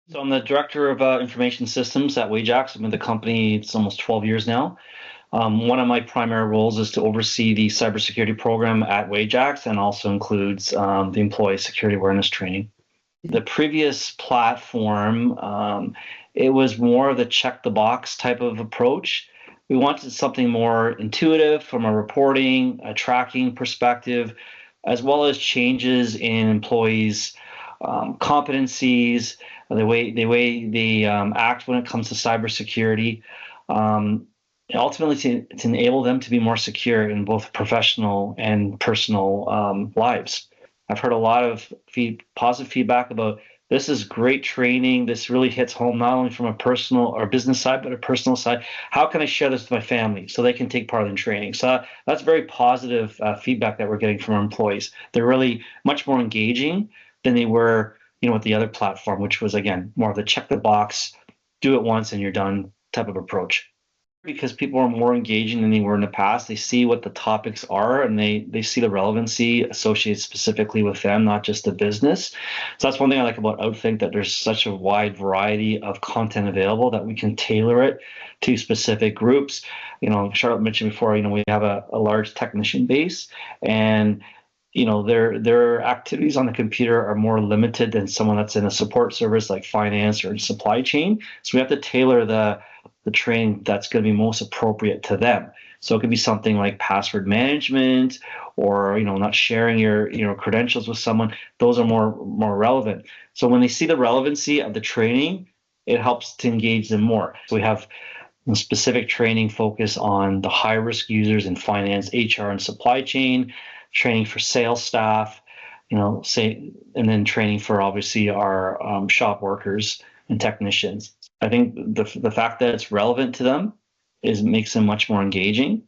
So I'm the director of information systems at Wajax. I've been with the company, it's almost 12 years now. One of my primary roles is to oversee the cybersecurity program at Wajax and also includes the employee security awareness training. The previous platform, it was more of the check the box type of approach. We wanted something more intuitive from a reporting, a tracking perspective, as well as changes in employees' competencies, the way they act when it comes to cybersecurity. Um, Ultimately, to enable them to be more secure in both professional and personal lives. I've heard a lot of positive feedback about this is great training. This really hits home not only from a personal or business side, but a personal side. How can I share this with my family so they can take part in training? So that's very positive feedback that we're getting from our employees. They're really much more engaging than they were, with the other platform, which was again more of the check the box, do it once and you're done type of approach. Because people are more engaging than they were in the past. They see what the topics are and they see the relevancy associated specifically with them, not just the business. So that's one thing I like about OutThink, that there's such a wide variety of content available that we can tailor it to specific groups. Charlotte mentioned before, we have a large technician base, and their activities on the computer are more limited than someone that's in a support service like finance or supply chain. So we have to tailor the training that's going to be most appropriate to them. So it could be something like password management, or not sharing your credentials with someone. Those are more relevant. So when they see the relevancy of the training, it helps to engage them more. So we have specific training focus on the high risk users in finance, HR, and supply chain, training for sales staff, and then training for obviously our shop workers and technicians. I think the fact that it's relevant to them makes them much more engaging,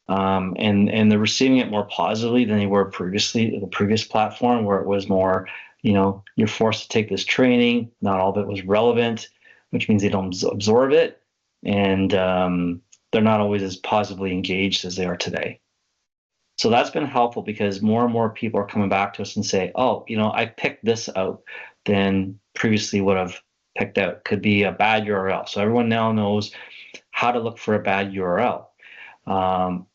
and they're receiving it more positively than they were previously. The previous platform, where it was more, you're forced to take this training. Not all of it was relevant, which means they don't absorb it, and they're not always as positively engaged as they are today. So that's been helpful because more and more people are coming back to us and say, oh, I picked this out than previously would have picked out. Could be a bad URL. So everyone now knows how to look for a bad URL.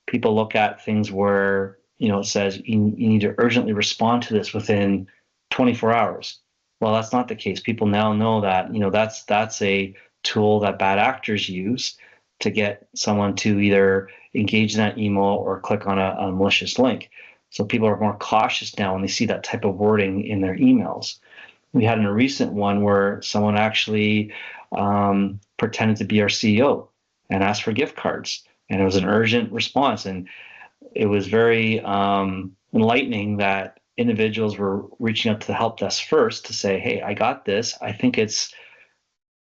People look at things where, it says you need to urgently respond to this within 24 hours. Well, that's not the case. People now know that, that's a tool that bad actors use to get someone to either engage in that email or click on a malicious link. So people are more cautious now when they see that type of wording in their emails. We had a recent one where someone actually pretended to be our CEO and asked for gift cards, and it was an urgent response. And it was very enlightening that individuals were reaching out to the help desk first to say, hey, I got this. I think it's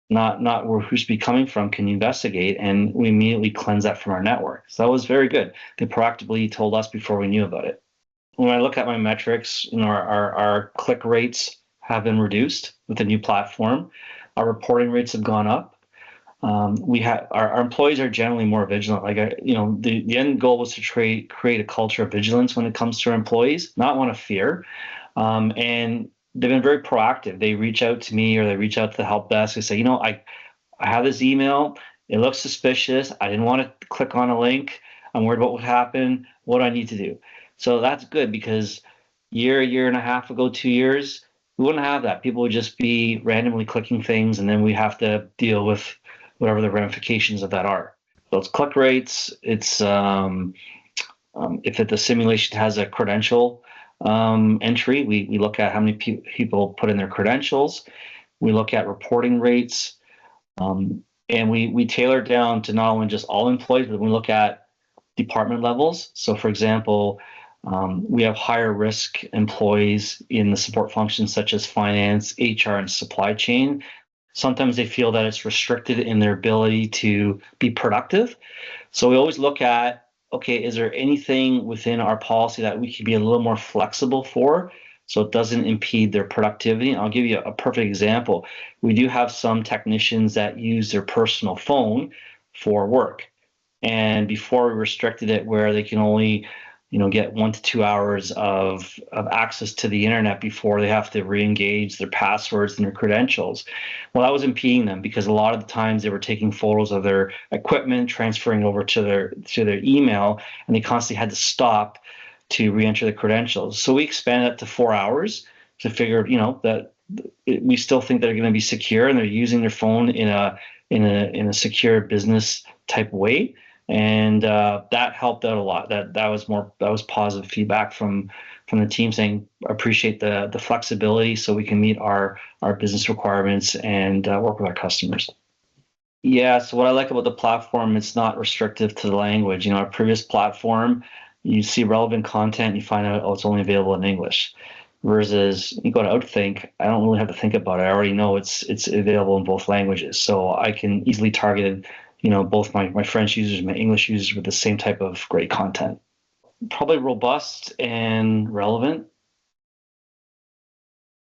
not where who should be coming from. Can you investigate? And we immediately cleanse that from our network. So that was very good. They proactively told us before we knew about it. When I look at my metrics, our click rates have been reduced with the new platform. Our reporting rates have gone up. We have our employees are generally more vigilant. Like the end goal was to create a culture of vigilance when it comes to our employees, not one of fear. And they've been very proactive. They reach out to me or they reach out to the help desk and say, I have this email. It looks suspicious. I didn't want to click on a link. I'm worried about what would happen. What do I need to do? So that's good, because year and a half ago, 2 years, we wouldn't have that. People would just be randomly clicking things, and then we have to deal with whatever the ramifications of that are. So it's click rates. It's if the simulation has a credential entry, we look at how many people put in their credentials. We look at reporting rates, and we tailor down to not only just all employees, but we look at department levels. So, for example, we have higher risk employees in the support functions such as finance, HR, and supply chain. Sometimes they feel that it's restricted in their ability to be productive. So we always look at, okay, is there anything within our policy that we can be a little more flexible for so it doesn't impede their productivity? I'll give you a perfect example. We do have some technicians that use their personal phone for work. And before we restricted it where they can only get 1 to 2 hours of access to the internet before they have to re-engage their passwords and their credentials. Well, that was impeding them because a lot of the times they were taking photos of their equipment, transferring over to their email, and they constantly had to stop to re-enter the credentials. So we expanded it to 4 hours to figure, that we still think they're going to be secure and they're using their phone in a secure business type way. And that helped out a lot. That was positive feedback from the team saying appreciate the flexibility so we can meet our business requirements and work with our customers. Yeah, so what I like about the platform, it's not restrictive to the language. Our previous platform, you see relevant content, you find out, oh, it's only available in English. Versus you go to OutThink, I don't really have to think about it. I already know it's available in both languages. So I can easily target, both my French users and my English users with the same type of great content. Probably robust and relevant.